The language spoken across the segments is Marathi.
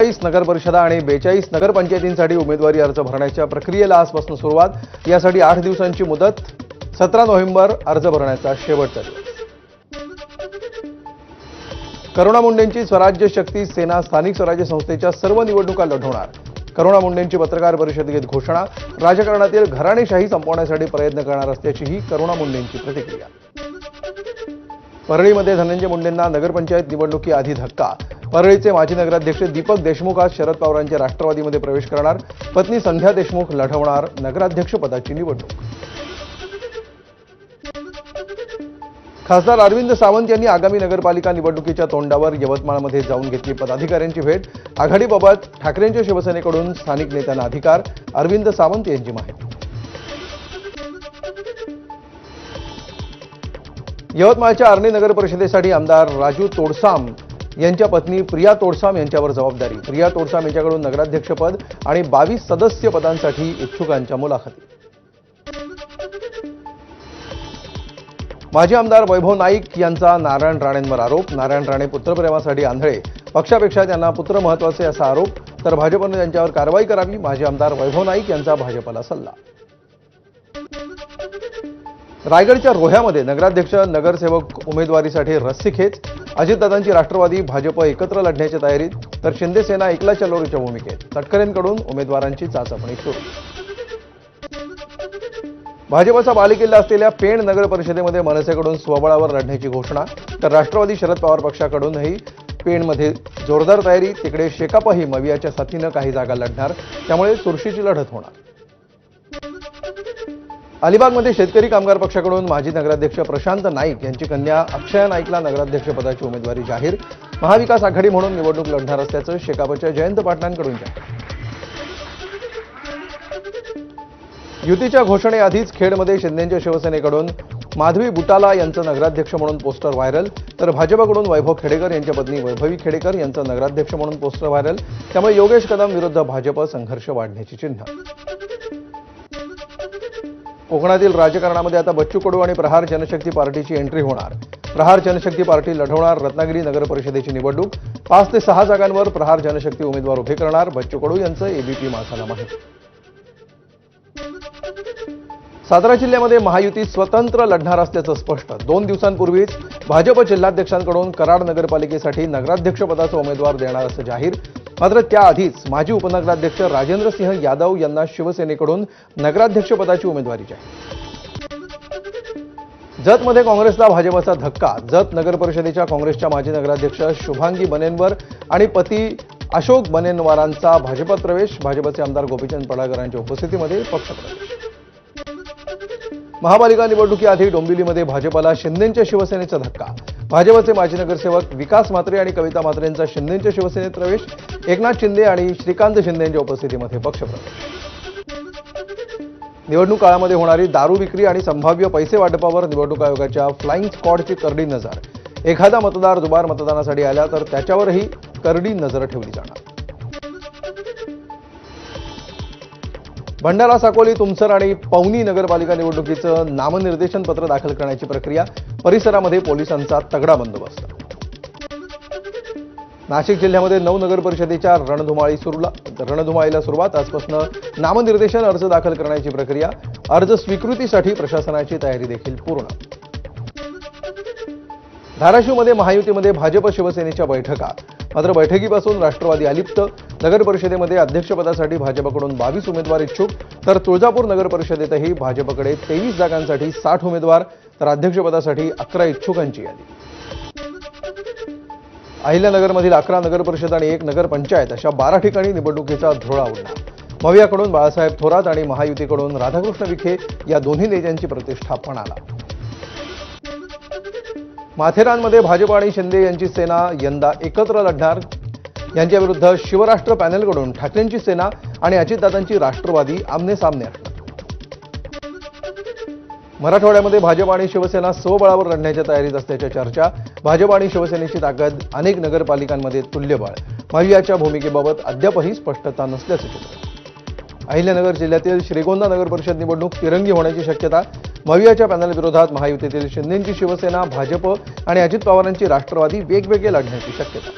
44 नगर परिषदा आणि 42 नगरपंचायतींसाठी उमेदवारी अर्ज भरण्याच्या प्रक्रियेला आजपासून सुरुवात। यासाठी 8 दिवसांची मुदत। 17 नोव्हेंबर अर्ज भरण्याचा शेवटचा दिवस। करुणा मुंडेंची स्वराज्य शक्ती सेना स्थानिक स्वराज्य संस्थेच्या सर्व निवडणुका लढवणार। करुणा मुंडेंची पत्रकार परिषदेत घोषणा। राजकारणातील घराणेशाही संपवण्यासाठी प्रयत्न करणार असल्याचीही करुणा मुंडेंची प्रतिक्रिया। परळीमध्ये धनंजय मुंडेंना नगरपंचायत निवडणुकीआधी धक्का। परळीचे माजी नगराध्यक्ष दीपक देशमुख आज शरद पवारांच्या राष्ट्रवादीमध्ये प्रवेश करणार। पत्नी संध्या देशमुख लढवणार नगराध्यक्षपदाची निवडणूक। खासदार अरविंद सावंत यांनी आगामी नगरपालिका निवडणुकीच्या तोंडावर यवतमाळमध्ये जाऊन घेतली पदाधिकाऱ्यांची भेट। आघाडीबाबत ठाकरेंच्या शिवसेनेकडून स्थानिक नेत्यांना अधिकार। अरविंद सावंत यांची माहिती। यवतमाळच्या आर्णी नगर परिषदेसाठी आमदार राजू तोडसाम यांच्या पत्नी प्रिया तोडसाम यांच्यावर जबाबदारी। प्रिया तोडसाम यांच्याकडून नगराध्यक्षपद आणि 22 सदस्य पदांसाठी इच्छुकांच्या मुलाखती। माजी आमदार वैभव नाईक यांचा नारायण राणेंवर आरोप। नारायण राणे पुत्रप्रेमासाठी आंधळे, पक्षापेक्षा त्यांना पुत्र महत्त्वाचे असा आरोप। तर भाजपने त्यांच्यावर कारवाई करावी। माजी आमदार वैभव नाईक यांचा भाजपला सल्ला। रायगडच्या रोह्यामध्ये नगराध्यक्ष नगरसेवक उमेदवारीसाठी रस्सीखेच। अजितदादांची राष्ट्रवादी भाजप एकत्र लढण्याच्या तयारीत, तर शिंदे सेना एकला चलोरीच्या भूमिकेत। तटकरेंकडून उमेदवारांची चाचपणी सुरू। भाजपचा बालेकिल्ला असलेल्या पेण नगर परिषदेमध्ये मनसेकडून स्वबळावर लढण्याची घोषणा, तर राष्ट्रवादी शरद पवार पक्षाकडूनही पेणमध्ये जोरदार तयारी। तिकडे शेकापही मवियाच्या साथीनं काही जागा लढणार, त्यामुळे चुरशीची लढत होणार। अलिबागमध्ये शेतकरी कामगार पक्षाकडून माजी नगराध्यक्ष प्रशांत नाईक यांची कन्या अक्षया नाईकला नगराध्यक्षपदाची उमेदवारी जाहीर। महाविकास आघाडी म्हणून निवडणूक लढणार असल्याचं शेकापच्या जयंत पाटलांकडून जाहीर। युतीच्या घोषणेआधीच खेडमध्ये शिंदेंच्या शिवसेनेकडून माधवी बुटाला यांचं नगराध्यक्ष म्हणून पोस्टर व्हायरल, तर भाजपकडून वैभव खेडेकर यांच्या पत्नी वैभवी खेडेकर यांचं नगराध्यक्ष म्हणून पोस्टर व्हायरल। त्यामुळे योगेश कदम विरुद्ध भाजप संघर्ष वाढण्याची चिन्ह। कोकणातील राजकारणामध्ये आता बच्चू कडू आणि प्रहार जनशक्ती पार्टीची एंट्री होणार। प्रहार जनशक्ती पार्टी लढवणार रत्नागिरी नगर परिषदेची निवडणूक। 5 ते 6 जागांवर प्रहार जनशक्ती उमेदवार उभे करणार। बच्चू कडू यांचं एबीपी माझाला माहिती। सातारा जिल्ह्यामध्ये महायुती स्वतंत्र लढणार असल्याचं स्पष्ट। 2 दिवसांपूर्वीच भाजप जिल्हाध्यक्षांकडून कराड नगरपालिकेसाठी नगराध्यक्षपदाचा उमेदवार देणार असं जाहीर। मात्र त्याआधीच माजी उपनगराध्यक्ष राजेंद्र सिंह यादव यांना शिवसेनेकडून नगराध्यक्षपदाची उमेदवारी जाहीर। जतमध्ये काँग्रेसला भाजपचा धक्का। जत नगर परिषदेच्या काँग्रेसच्या माजी नगराध्यक्ष शुभांगी बनेनवर आणि पती अशोक बनेनवारांचा भाजपात प्रवेश। भाजपचे आमदार गोपीचंद पडळकरांच्या उपस्थितीमध्ये पक्षप्रवेश। महापालिका निवडणुकीआधी डोंबिवलीमध्ये भाजपला शिंदेंच्या शिवसेनेचा धक्का। भाजपचे माजी नगरसेवक विकास म्हात्रे आणि कविता म्हात्रेंचा शिंदेंच्या शिवसेनेत प्रवेश। एकनाथ शिंदे आणि श्रीकांत शिंदे यांच्या उपस्थितीमध्ये पक्षप्रवेश। निवडणूक काळामध्ये होणारी दारू विक्री आणि संभाव्य पैसे वाटपावर निवडणूक आयोगाच्या फ्लाइंग स्क्वॉडची करडी नजर। एखादा मतदार दुबार मतदानासाठी आला तर त्याच्यावरही करडी नजर ठेवली जाणार। भंडारा, साकोली, तुमसर आणि पवनी नगरपालिका निवडणुकीचं नामनिर्देशन पत्र दाखल करण्याची प्रक्रिया। परिसरामध्ये पोलिसांचा तगडा बंदोबस्त। नाशिक जिल्ह्यामध्ये 9 नगर परिषदेच्या रणधुमाळीला सुरुवात। आजपासून नामनिर्देशन अर्ज दाखल करण्याची प्रक्रिया। अर्ज स्वीकृतीसाठी प्रशासनाची तयारी देखील पूर्ण। धाराशिवमध्ये महायुतीमध्ये भाजप शिवसेनेच्या बैठका। मात्र बैठकीपासून राष्ट्रवादी अलिप्त। नगर परिषदेमध्ये अध्यक्षपदासाठी भाजपकडून 22 उमेदवार इच्छुक, तर तुळजापूर नगर परिषदेतही भाजपकडे 23 जागांसाठी 60 उमेदवार, तर अध्यक्षपदासाठी 11 इच्छुकांची यादी। अहिल्यानगरमधील 11 नगर परिषद आणि 1 नगरपंचायत अशा 12 ठिकाणी निवडणुकीचा धुरळा उडला। मवियाकडून बाळासाहेब थोरात आणि महायुतीकडून राधाकृष्ण विखे या दोन्ही नेत्यांची प्रतिष्ठा पणाला। माथेरानमध्ये भाजप आणि शिंदे यांची सेना यंदा एकत्र लढणार। यांच्या विरुद्ध शिवराष्ट्र पॅनेलकडून ठाकरेंची सेना आणि अजितदादांची राष्ट्रवादी आमने-सामने असणार। मराठवाड्यामध्ये भाजप आणि शिवसेना स्वबळावर लढण्याच्या तयारीत असल्याच्या चर्चा। भाजप आणि शिवसेनेची ताकद अनेक नगरपालिकांमध्ये तुल्यबळ। मवियाच्या भूमिकेबाबत अद्यापही स्पष्टता नसल्याचं चित्र। अहिल्यानगर जिल्ह्यातील श्रीगोंदा नगर परिषद निवडणूक तिरंगी होण्याची शक्यता। मवियाच्या पॅनल विरोधात महायुतीतील शिंदेंची शिवसेना, भाजप आणि अजित पवारांची राष्ट्रवादी वेगवेगळे लढण्याची शक्यता।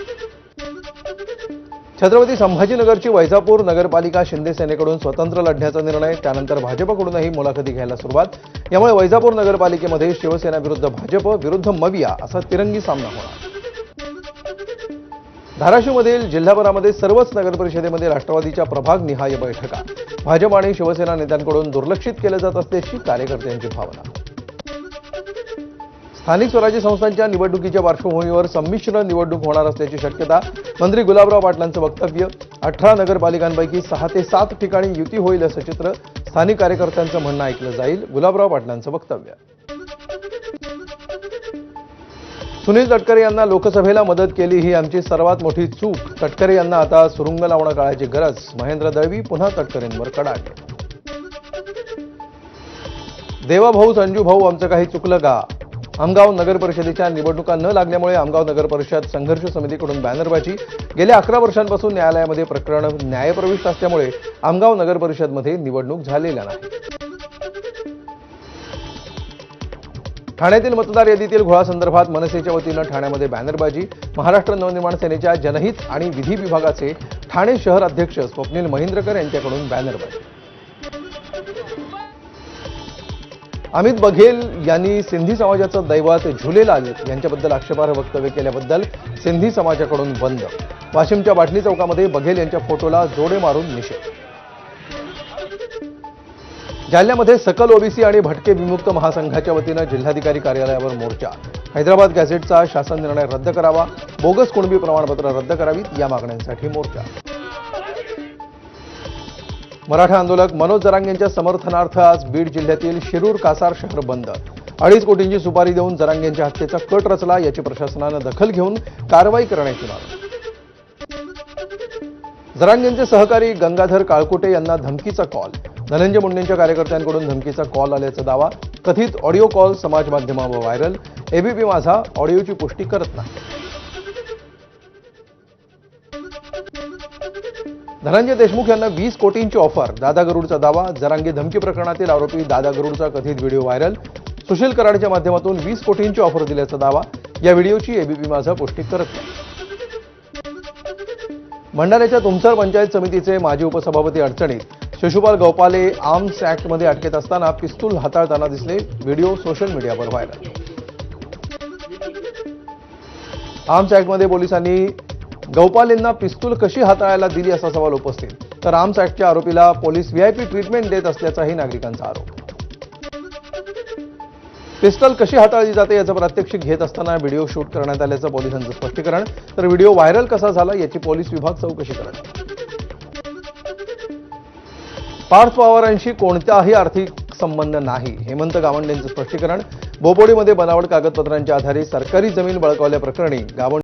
छत्रपती संभाजीनगरची वैजापूर नगरपालिका शिंदे सेनेकडून स्वतंत्र लढण्याचा निर्णय, त्यानंतर भाजपकडूनही मुलाखती घ्यायला सुरुवात। यामुळे वैजापूर नगरपालिकेमध्ये शिवसेना विरुद्ध भाजप विरुद्ध मविया असा तिरंगी सामना होणार। धाराशिवमधील जिल्हाभरामध्ये सर्वच नगरपरिषदेमध्ये राष्ट्रवादीच्या प्रभाग निहाय बैठका, भाजप आणि शिवसेना नेत्यांकडून दुर्लक्षित केले जात असल्याची कार्यकर्त्यांची भावना। स्थानिक स्वराज्य संस्थांच्या निवडणुकीच्या पार्श्वभूमीवर संमिश्र निवडणूक होणार असल्याची शक्यता, मंत्री गुलाबराव पाटलांचं वक्तव्य। 18 नगरपालिकांपैकी 6 ते 7 ठिकाणी युती होईल असं चित्र, स्थानिक कार्यकर्त्यांचं म्हणणं ऐकलं जाईल, गुलाबराव पाटलांचं वक्तव्य। सुनील तटकरे यांना लोकसभेला मदत केली ही आमची सर्वात मोठी चूक, तटकरे यांना आता सुरुंग लावणं काळाची गरज, महेंद्र दळवी पुन्हा तटकरेंवर कडाडले। देवाभाऊ संजू भाऊ आमचं काही चुकलं का? आमगाव नगर परिषदेच्या निवडणुका न लागल्यामुळे आमगाव नगर परिषद संघर्ष समितीकडून बॅनरबाजी, गेल्या 11 वर्षांपासून न्यायालयामध्ये प्रकरण न्यायप्रविष्ट असल्यामुळे आमगाव नगर परिषदमध्ये निवडणूक झालेल्या नाही। ठाण्यातील मतदार यादीतील घोळासंदर्भात मनसेच्या वतीनं ठाण्यामध्ये बॅनरबाजी, महाराष्ट्र नवनिर्माण सेनेच्या जनहित आणि विधी विभागाचे ठाणे शहर अध्यक्ष स्वप्नील महिंद्रकर यांच्याकडून बॅनरबाजी। अमित बघेल यांनी सिंधी समाजाचं दैवत झुलेलाल यांच्याबद्दल आक्षेपार्ह वक्तव्य केल्याबद्दल सिंधी समाजाकडून बंद, वाशिमच्या बाटली चौकामध्ये बघेल यांच्या फोटोला जोडे मारून निषेध। जालन्यामध्ये सकल ओबीसी आणि भटके विमुक्त महासंघाच्या वतीनं जिल्हाधिकारी कार्यालयावर मोर्चा, हैदराबाद गॅझेटचा शासन निर्णय रद्द करावा, बोगस कुणबी प्रमाणपत्र रद्द करावीत या मागण्यांसाठी मोर्चा। मराठा आंदोलक मनोज जरांगेंच्या समर्थनार्थ आज बीड जिल्ह्यातील शिरूर कासार शहर बंद, 2.5 कोटींची सुपारी देऊन जरांगेंच्या हत्येचा कट रचला, याची प्रशासनानं दखल घेऊन कारवाई करण्याची मागणी। जरांगेंचे सहकारी गंगाधर काळकुटे यांना धमकीचा कॉल, धनंजय मुंडेंच्या कार्यकर्त्यांकडून धमकीचा कॉल आल्याचा दावा, कथित ऑडिओ कॉल समाज माध्यमावर व्हायरल, एबीपी माझा ऑडिओची पुष्टी करत नाही। धनंजय देशमुख यांना 20 कोटींची ऑफर, दादा गरुडचा दावा, जरांगे धमकी प्रकरणातील आरोपी दादा गरुडचा कथित व्हिडिओ व्हायरल, सुशील कराडच्या माध्यमातून 20 कोटींची ऑफर दिल्याचा दावा, या व्हिडिओची एबीपी माझा पुष्टी करत नाही। भंडाऱ्याच्या तुमसर पंचायत समितीचे माजी उपसभापती अडचणीत, शिशुपाल गौपाले आर्म्स ऍक्टमध्ये अटकेत असताना पिस्तूल हाताळताना दिसले, व्हिडिओ सोशल मीडियावर व्हायरल। आर्म्स ऍक्टमध्ये पोलिसांनी गौपालेंना पिस्तूल कशी हाताळायला दिली असा सवाल उपस्थित, तर आर्म्स ऍक्टच्या आरोपीला पोलीस व्हीआयपी ट्रीटमेंट देत असल्याचाही नागरिकांचा आरोप। पिस्टल कशी हाताळली जाते याचं प्रात्यक्षिक घेत असताना व्हिडिओ शूट करण्यात आल्याचं पोलिसांचं स्पष्टीकरण, तर व्हिडिओ व्हायरल कसा झाला याची पोलीस विभाग चौकशी करत। पार्थ पवारांशी कोणताही आर्थिक संबंध नाही, हेमंत गावंडेंचं स्पष्टीकरण, बोपोडीमध्ये बनावट कागदपत्रांच्या आधारे सरकारी जमीन बळकावल्याप्रकरणी गावंडे